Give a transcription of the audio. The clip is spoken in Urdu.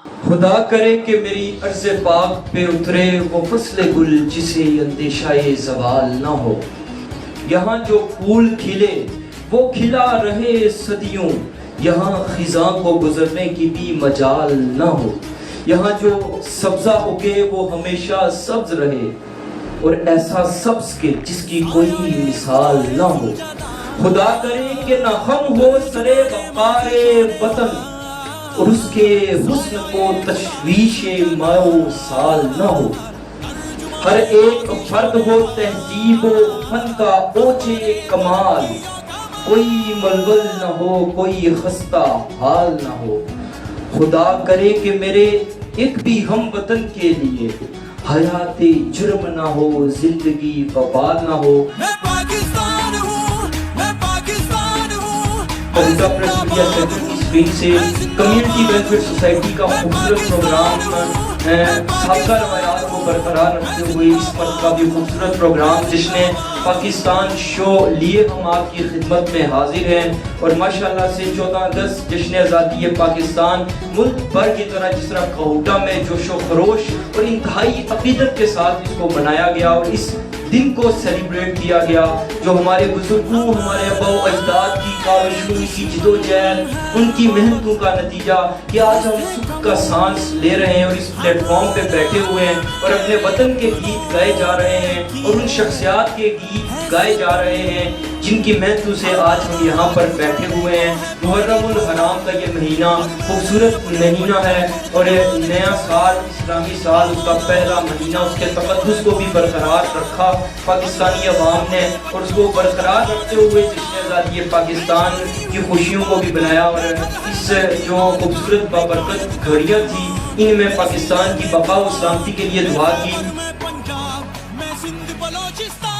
خدا کرے کہ میری عرض پاک پہ اترے وہ فصل گل جسے اندیشہ زوال نہ ہو. یہاں جو پھول کھلے وہ کھلا رہے صدیوں، یہاں خزاں کو گزرنے کی بھی مجال نہ ہو. یہاں جو سبزہ اگے وہ ہمیشہ سبز رہے، اور ایسا سبز کے جس کی کوئی مثال نہ ہو. خدا کرے کہ نہ غم ہو سرے وقار وطن، اور اس کے حسن کو تشویش ماؤ سال نہ ہو. ہر ایک فرد ہو تہذیب و فن کا اوجے کمال، کوئی ملول نہ ہو کوئی خستہ حال نہ ہو. خدا کرے کہ میرے ایک بھی ہم وطن کے لیے حیات جرم نہ ہو، زندگی وبال نہ ہو. میں پاکستان ہوں، میں پاکستان ہوں. بہودا پریس میڈیا سینٹر کی اسکرین سے کمیونٹی ویلفیئر سوسائٹی کا خوبصورت پروگرام سابقہ روایات کو برقرار رکھتے ہوئے اس مرتبہ بھی خوبصورت پروگرام جشن پاکستان شو لیے ہم آپ کی خدمت میں حاضر ہیں. اور ماشاءاللہ سے 14 اگست جشن آزادی پاکستان ملک بھر کی طرح جس طرح بہودا میں جوش و خروش اور انتہائی عقیدت کے ساتھ اس کو منایا گیا اور اس دن کو سیلیبریٹ کیا گیا، جو ہمارے بزرگوں ہمارے آباء و اجداد کی کاوشوں کی جدوجہد ان کی محنتوں کا نتیجہ کہ آج ہم سکھ کا سانس لے رہے ہیں اور اس پلیٹ فارم پہ بیٹھے ہوئے ہیں اور اپنے وطن کے گیت گائے جا رہے ہیں اور ان شخصیات کے گیت گائے جا رہے ہیں جن کی محنتوں سے آج ہم یہاں پر بیٹھے ہوئے ہیں. محرم الحرام کا یہ مہینہ خوبصورت مہینہ ہے اور نیا سال اسلامی سال اس کا پہلا مہینہ، اس کے تقدس کو بھی برقرار رکھا پاکستانی عوام نے اور اس کو برقرار رکھتے ہوئے جشن آزادی پاکستان کی خوشیوں کو بھی بنایا. اور اس جو خوبصورت بابرکت گھڑیاں تھی ان میں پاکستان کی بقا و سلامتی کے لیے دعا کی. میں پنجاب، میں سندھ بلوچستان.